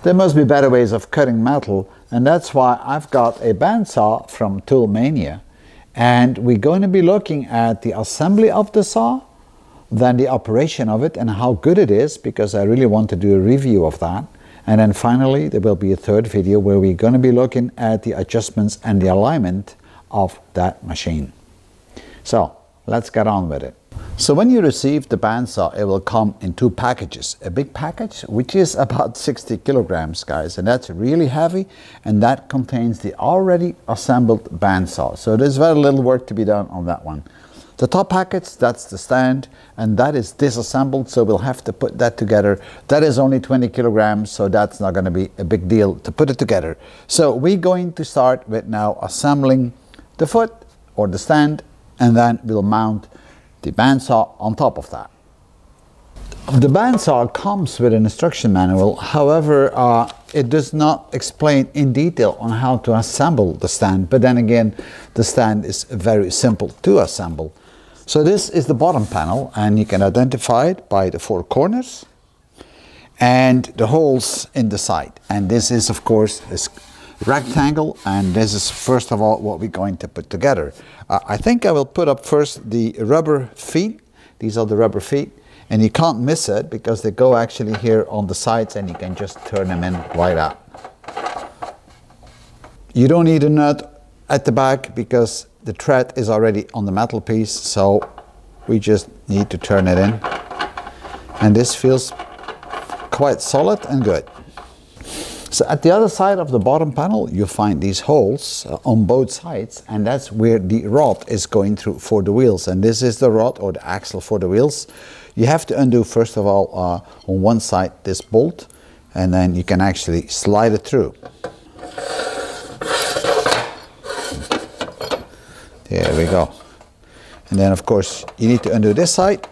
There must be better ways of cutting metal, and that's why I've got a bandsaw from ToolMania. And we're going to be looking at the assembly of the saw, then the operation of it and how good it is, because I really want to do a review of that. And then finally there will be a third video where we're going to be looking at the adjustments and the alignment of that machine. So let's get on with it. So when you receive the bandsaw, it will come in two packages. A big package, which is about 60 kilograms, guys, and that's really heavy, and that contains the already assembled bandsaw. So there's very little work to be done on that one. The top package, that's the stand, and that is disassembled, so we'll have to put that together. That is only 20 kilograms, so that's not going to be a big deal to put it together. So we're going to start with now assembling the foot or the stand, and then we'll mount the bandsaw on top of that. The bandsaw comes with an instruction manual, however it does not explain in detail on how to assemble the stand, but then again the stand is very simple to assemble. So this is the bottom panel, and you can identify it by the four corners and the holes in the side. And this is of course this rectangle, and this is first of all what we're going to put together. I think I will put up first the rubber feet. These are the rubber feet, and you can't miss it because they go actually here on the sides, and you can just turn them in right out. You don't need a nut at the back because the thread is already on the metal piece, so we just need to turn it in, and this feels quite solid and good. So at the other side of the bottom panel you find these holes on both sides, and that's where the rod is going through for the wheels, and this is the rod or the axle for the wheels. You have to undo first of all on one side this bolt, and then you can actually slide it through. There we go. And then of course you need to undo this side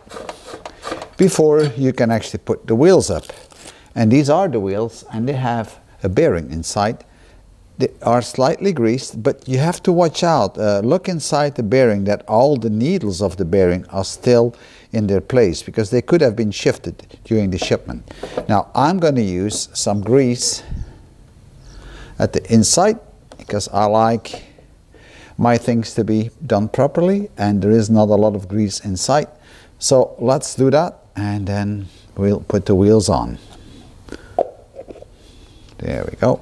before you can actually put the wheels up. And these are the wheels, and they have a bearing inside. They are slightly greased, but you have to watch out. Look inside the bearing that all the needles of the bearing are still in their place, because they could have been shifted during the shipment. Now I'm going to use some grease at the inside because I like my things to be done properly, and there is not a lot of grease inside. So let's do that, and then we'll put the wheels on. There we go.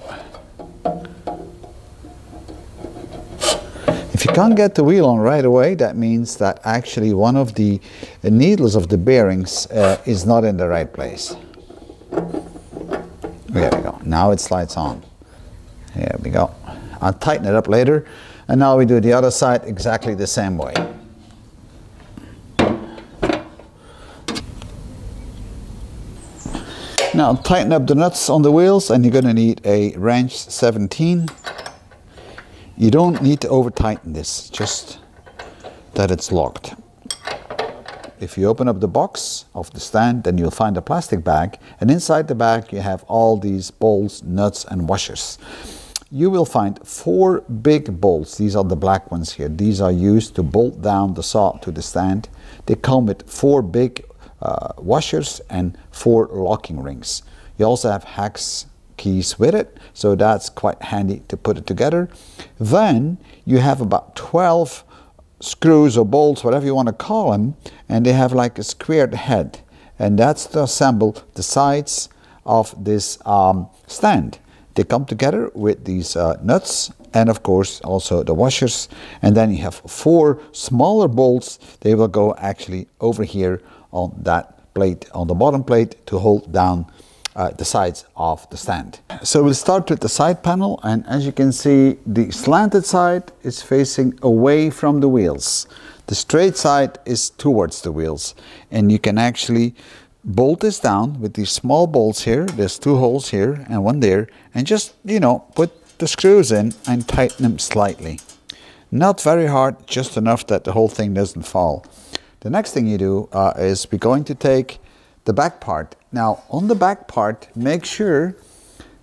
If you can't get the wheel on right away, that means that actually one of the needles of the bearings is not in the right place. There we go. Now it slides on. There we go. I'll tighten it up later, and now we do the other side exactly the same way. Now tighten up the nuts on the wheels, and you're going to need a wrench 17. You don't need to over tighten this, just that it's locked. If you open up the box of the stand, then you'll find a plastic bag, and inside the bag you have all these bolts, nuts and washers. You will find 4 big bolts. These are the black ones here. These are used to bolt down the saw to the stand. They come with 4 big washers and 4 locking rings. You also have hex keys with it, so that's quite handy to put it together. Then you have about 12 screws or bolts, whatever you want to call them, and they have like a squared head, and that's to assemble the sides of this stand. They come together with these nuts, and of course also the washers, and then you have 4 smaller bolts. They will go actually over here on that plate, on the bottom plate, to hold down the sides of the stand. So we'll start with the side panel, and as you can see, the slanted side is facing away from the wheels. The straight side is towards the wheels, and you can actually bolt this down with these small bolts here. There's 2 holes here and 1 there, and just, you know, put the screws in and tighten them slightly. Not very hard, just enough that the whole thing doesn't fall. The next thing you do is we're going to take the back part. Now on the back part, make sure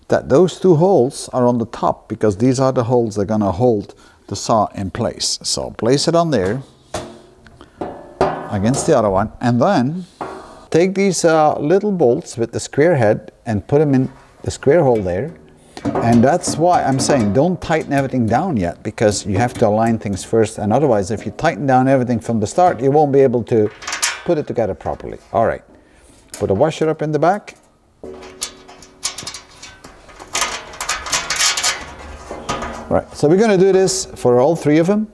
that those 2 holes are on the top, because these are the holes that are going to hold the saw in place. So place it on there against the other one, and then take these little bolts with the square head and put them in the square hole there. And that's why I'm saying don't tighten everything down yet, because you have to align things first, and otherwise if you tighten down everything from the start, you won't be able to put it together properly. All right, put a washer up in the back. Right, so we're going to do this for all three of them.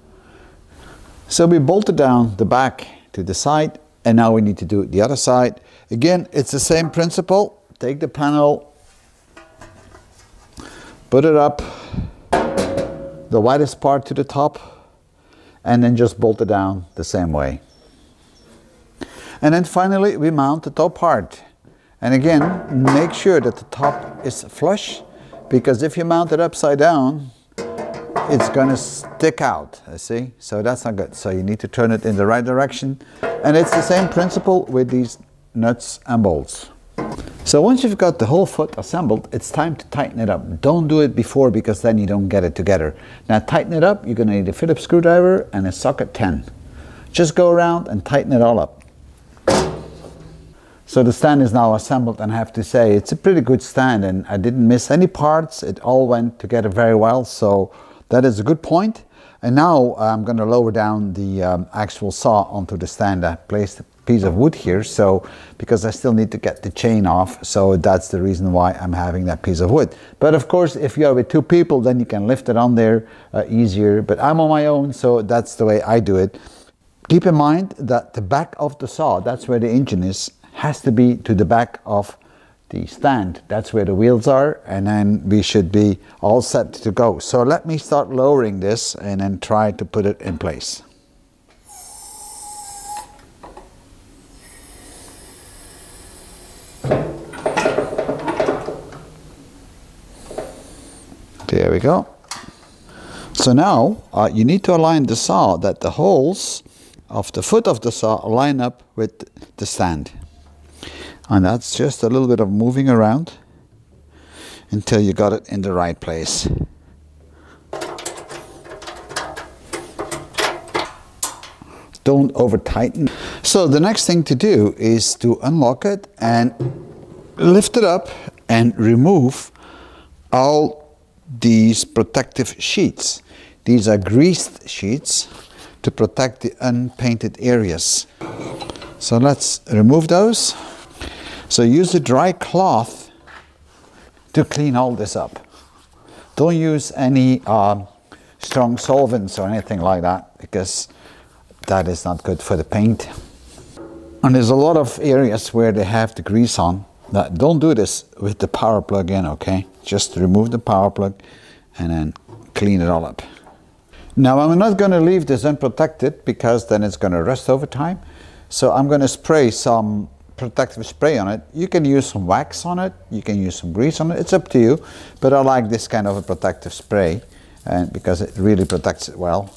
So we bolted down the back to the side, and now we need to do the other side. Again, it's the same principle. Take the panel, put it up, the widest part to the top, and then just bolt it down the same way. And then finally we mount the top part. And again, make sure that the top is flush, because if you mount it upside down, it's going to stick out, see? So that's not good. So you need to turn it in the right direction. And it's the same principle with these nuts and bolts. So once you've got the whole foot assembled, it's time to tighten it up. Don't do it before, because then you don't get it together. Now tighten it up, you're going to need a Phillips screwdriver and a socket 10. Just go around and tighten it all up. So the stand is now assembled, and I have to say it's a pretty good stand, and I didn't miss any parts. It all went together very well, so that is a good point. And now I'm going to lower down the actual saw onto the stand. I placed a piece of wood here, so because I still need to get the chain off, so that's the reason why I'm having that piece of wood. But of course, if you are with two people, then you can lift it on there easier. But I'm on my own, so that's the way I do it. Keep in mind that the back of the saw, that's where the engine is, has to be to the back of the stand. That's where the wheels are, and then we should be all set to go. So let me start lowering this and then try to put it in place. There we go. So now you need to align the saw that the holes of the foot of the saw line up with the stand. And that's just a little bit of moving around until you got it in the right place. Don't over tighten. So the next thing to do is to unlock it and lift it up and remove all these protective sheets. These are greased sheets to protect the unpainted areas. So let's remove those. So use a dry cloth to clean all this up. Don't use any strong solvents or anything like that, because that is not good for the paint. And there's a lot of areas where they have the grease on. Now, don't do this with the power plug in, okay? Just remove the power plug and then clean it all up. Now I'm not going to leave this unprotected, because then it's going to rust over time. So I'm going to spray some protective spray on it. You can use some wax on it, you can use some grease on it, it's up to you, but I like this kind of a protective spray, and because it really protects it well.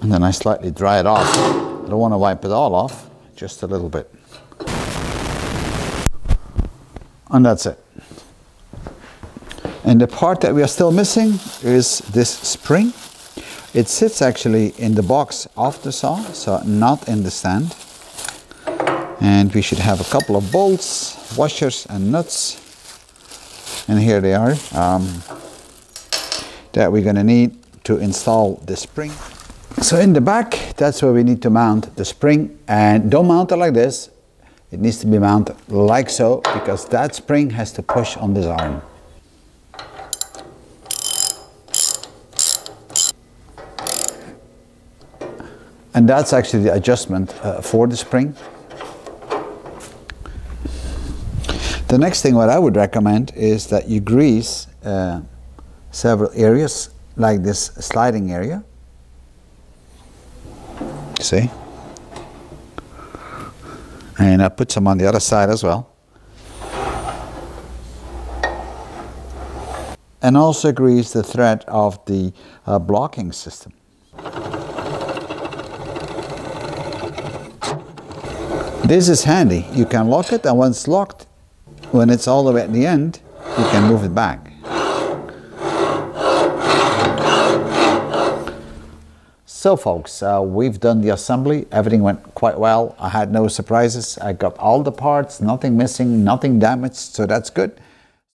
And then I slightly dry it off. I don't want to wipe it all off, just a little bit. And that's it. And the part that we are still missing is this spring. It sits actually in the box of the saw, so not in the stand. And we should have a couple of bolts, washers and nuts. And here they are, that we're going to need to install the spring. So in the back, that's where we need to mount the spring. And don't mount it like this. It needs to be mounted like so, because that spring has to push on this arm. And that's actually the adjustment for the spring. The next thing what I would recommend is that you grease several areas, like this sliding area. See? And I put some on the other side as well. And also grease the thread of the blocking system. This is handy. You can lock it, and once locked, when it's all the way at the end, you can move it back. So folks, we've done the assembly. Everything went quite well. I had no surprises. I got all the parts, nothing missing, nothing damaged, so that's good.